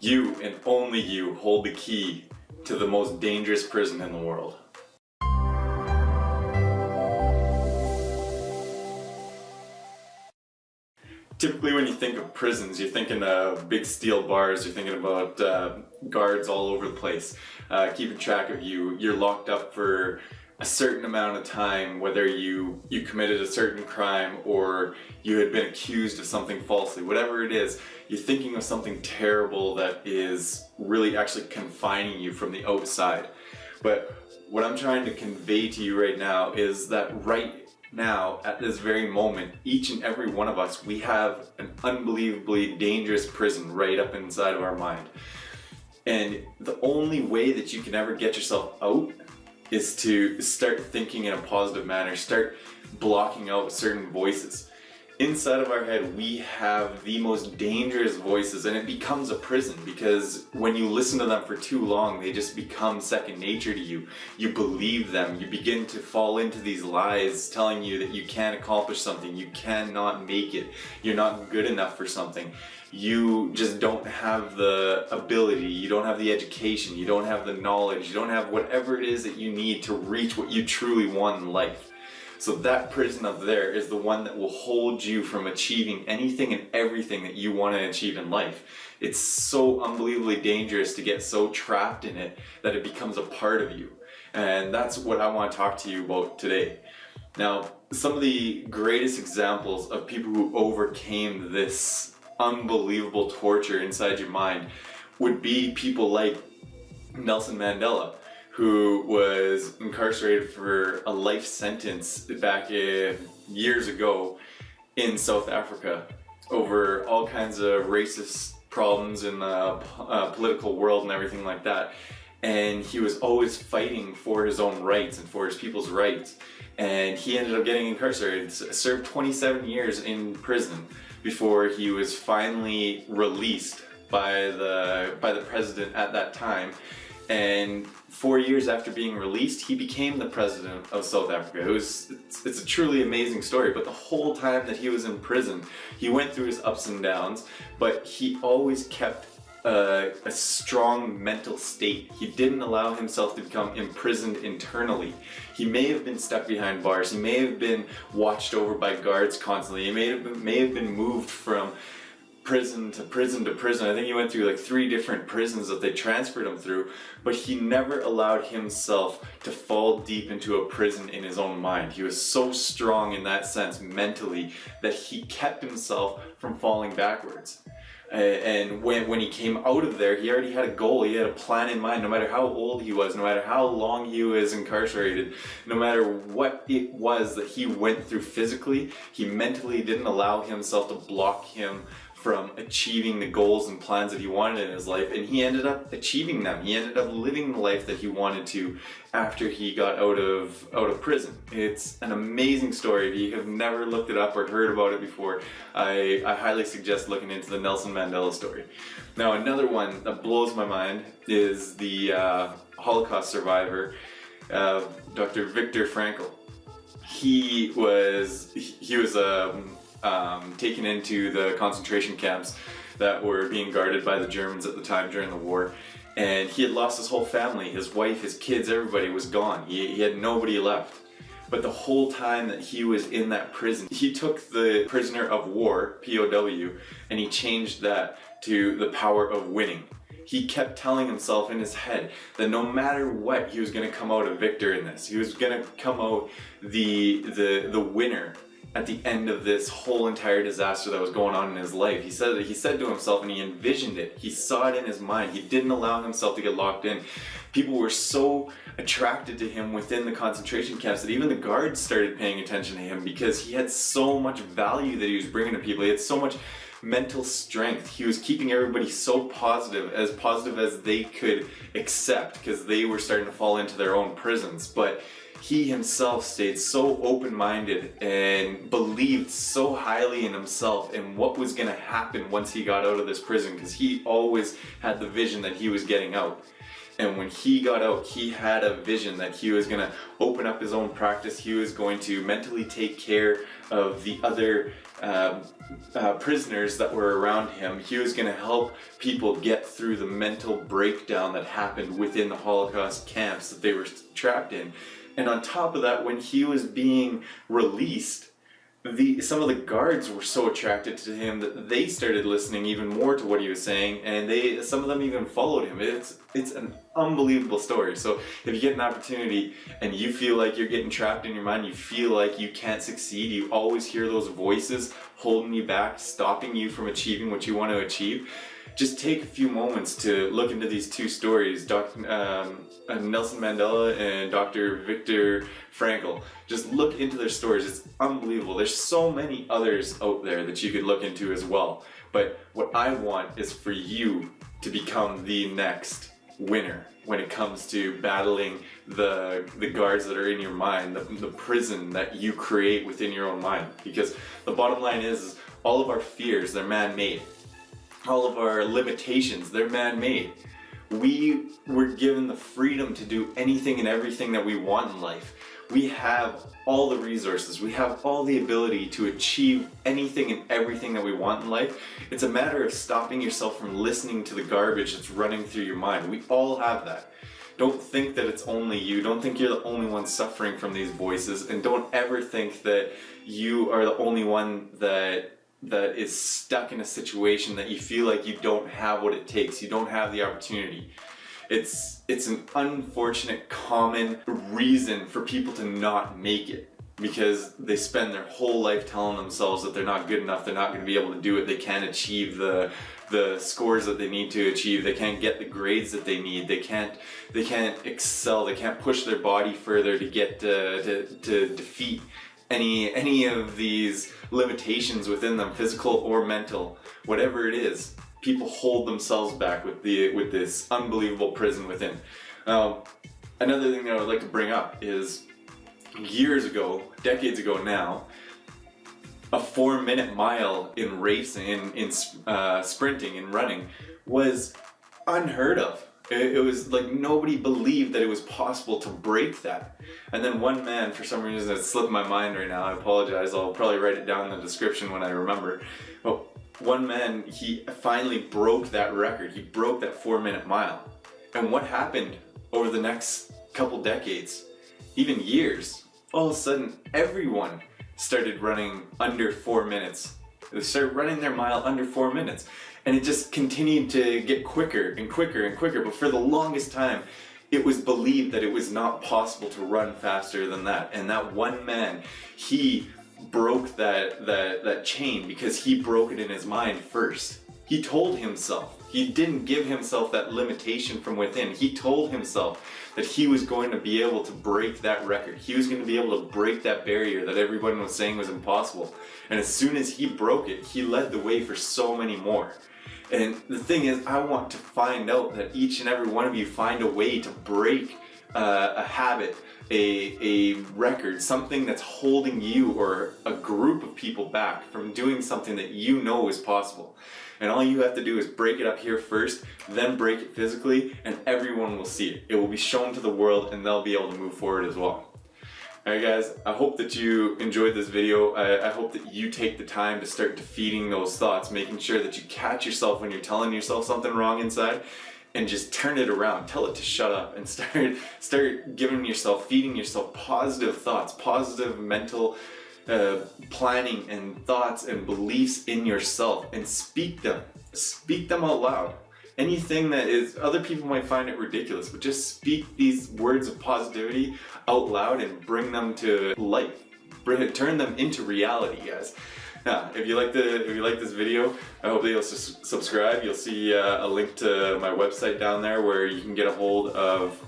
You and only you hold the key to the most dangerous prison in the world. Typically when you think of prisons, you're thinking of big steel bars, you're thinking about guards all over the place, keeping track of you. You're locked up for a certain amount of time, whether you committed a certain crime or you had been accused of something falsely. Whatever it is, you're thinking of something terrible that is really actually confining you from the outside. But what I'm trying to convey to you right now is that right now, at this very moment, each and every one of us, we have an unbelievably dangerous prison right up inside of our mind. And the only way that you can ever get yourself out is to start thinking in a positive manner, start blocking out certain voices. Inside of our head, we have the most dangerous voices, and it becomes a prison because when you listen to them for too long, they just become second nature to you. You believe them. You begin to fall into these lies telling you that you can't accomplish something, you cannot make it, you're not good enough for something. You just don't have the ability, you don't have the education, you don't have the knowledge, you don't have whatever it is that you need to reach what you truly want in life. So that prison up there is the one that will hold you from achieving anything and everything that you want to achieve in life. It's so unbelievably dangerous to get so trapped in it that it becomes a part of you. And that's what I want to talk to you about today. Now, some of the greatest examples of people who overcame this unbelievable torture inside your mind would be people like Nelson Mandela, who was incarcerated for a life sentence back years ago in South Africa over all kinds of racist problems in the political world and everything like that. And he was always fighting for his own rights and for his people's rights. And he ended up getting incarcerated, served 27 years in prison before he was finally released by the president at that time. And 4 years after being released, he became the president of South Africa. It's a truly amazing story, but the whole time that he was in prison, he went through his ups and downs, but he always kept a strong mental state. He didn't allow himself to become imprisoned internally. He may have been stuck behind bars, he may have been watched over by guards constantly, he may have been moved from prison to prison to prison. I think he went through like 3 different prisons that they transferred him through, but he never allowed himself to fall deep into a prison in his own mind. He was so strong in that sense mentally that he kept himself from falling backwards. And when he came out of there, he already had a goal, he had a plan in mind. No matter how old he was, no matter how long he was incarcerated, no matter what it was that he went through physically, he mentally didn't allow himself to block him from achieving the goals and plans that he wanted in his life, and he ended up achieving them. He ended up living the life that he wanted to after he got out of prison. It's an amazing story. If you have never looked it up or heard about it before, I highly suggest looking into the Nelson Mandela story. Now, another one that blows my mind is the Holocaust survivor, Dr. Viktor Frankl. He was taken into the concentration camps that were being guarded by the Germans at the time during the war, and he had lost his whole family, his wife, his kids, everybody was gone. He had nobody left. But the whole time that he was in that prison, he took the prisoner of war, POW, and he changed that to the power of winning. He kept telling himself in his head that no matter what, he was going to come out a victor in this. He was going to come out the winner at the end of this whole entire disaster that was going on in his life. He said to himself, and he envisioned it, he saw it in his mind, he didn't allow himself to get locked in. People were so attracted to him within the concentration camps that even the guards started paying attention to him because he had so much value that he was bringing to people. He had so much mental strength. He was keeping everybody so positive as they could accept, because they were starting to fall into their own prisons. But he himself stayed so open-minded and believed so highly in himself and what was going to happen once he got out of this prison, because he always had the vision that he was getting out. And when he got out, he had a vision that he was going to open up his own practice. He was going to mentally take care of the other prisoners that were around him. He was going to help people get through the mental breakdown that happened within the Holocaust camps that they were trapped in. And on top of that, when he was being released, some of the guards were so attracted to him that they started listening even more to what he was saying, and some of them even followed him. It's an unbelievable story. So if you get an opportunity and you feel like you're getting trapped in your mind, you feel like you can't succeed, you always hear those voices holding you back, stopping you from achieving what you want to achieve, just take a few moments to look into these two stories, Nelson Mandela and Dr. Viktor Frankl. Just look into their stories. It's unbelievable. There's so many others out there that you could look into as well. But what I want is for you to become the next winner when it comes to battling the guards that are in your mind, the prison that you create within your own mind. Because the bottom line is all of our fears, they're man-made. All of our limitations, they're man-made. We were given the freedom to do anything and everything that we want in life. We have all the resources, we have all the ability to achieve anything and everything that we want in life. It's a matter of stopping yourself from listening to the garbage that's running through your mind. We all have that. Don't think that it's only you. Don't think you're the only one suffering from these voices, and don't ever think that you are the only one that is stuck in a situation that you feel like you don't have what it takes, you don't have the opportunity. It's an unfortunate common reason for people to not make it, because they spend their whole life telling themselves that they're not good enough, they're not going to be able to do it, they can't achieve the scores that they need to achieve, they can't get the grades that they need, they can't excel, they can't push their body further to get to defeat any of these limitations within them, physical or mental, whatever it is. People hold themselves back with this unbelievable prison within. Another thing that I would like to bring up is years ago, decades ago now, a 4-minute mile in racing, in sprinting and running was unheard of. It was like nobody believed that it was possible to break that. And then one man, for some reason it's slipped my mind right now, I apologize, I'll probably write it down in the description when I remember. But one man, he finally broke that record. He broke that 4-minute mile. And what happened over the next couple decades, even years, all of a sudden everyone started running under 4 minutes. They started running their mile under 4 minutes. And it just continued to get quicker and quicker and quicker. But for the longest time, it was believed that it was not possible to run faster than that. And that one man, he broke that chain because he broke it in his mind first. He told himself. He didn't give himself that limitation from within. He told himself that he was going to be able to break that record. He was going to be able to break that barrier that everyone was saying was impossible. And as soon as he broke it, he led the way for so many more. And the thing is, I want to find out that each and every one of you find a way to break a habit, a record, something that's holding you or a group of people back from doing something that you know is possible. And all you have to do is break it up here first, then break it physically, and everyone will see it. It will be shown to the world and they'll be able to move forward as well. Alright guys, I hope that you enjoyed this video. I hope that you take the time to start defeating those thoughts, making sure that you catch yourself when you're telling yourself something wrong inside, and just turn it around. Tell it to shut up and start giving yourself, feeding yourself positive thoughts, positive mental planning and thoughts and beliefs in yourself, and speak them. Speak them out loud. Anything that is, other people might find it ridiculous, but just speak these words of positivity out loud and bring them to life. Turn them into reality, guys. Now, if you like this video, I hope that you'll subscribe. You'll see a link to my website down there where you can get a hold of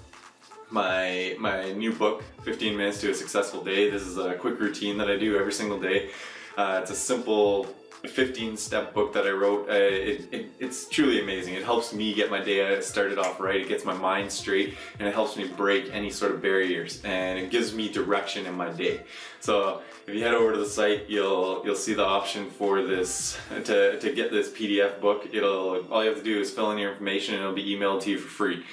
my new book, 15 Minutes to a Successful Day. This is a quick routine that I do every single day. It's a simple the 15-step book that I wrote. It's truly amazing. It helps me get my day started off right. It gets my mind straight, and it helps me break any sort of barriers, and it gives me direction in my day. So if you head over to the site, you'll see the option for this to get this PDF book. All you have to do is fill in your information, and it'll be emailed to you for free.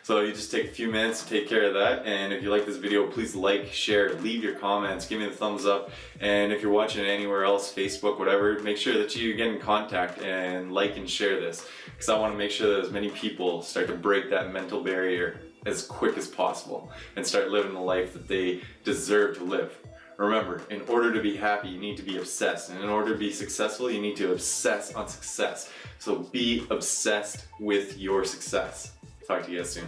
So you just take a few minutes to take care of that, and if you like this video, please like, share, leave your comments, give me the thumbs up, and if you're watching it anywhere else, Facebook, whatever, make sure that you get in contact and like and share this, because I want to make sure that as many people start to break that mental barrier as quick as possible and start living the life that they deserve to live. Remember, in order to be happy, you need to be obsessed, and in order to be successful, you need to obsess on success. So be obsessed with your success. Talk to you guys soon.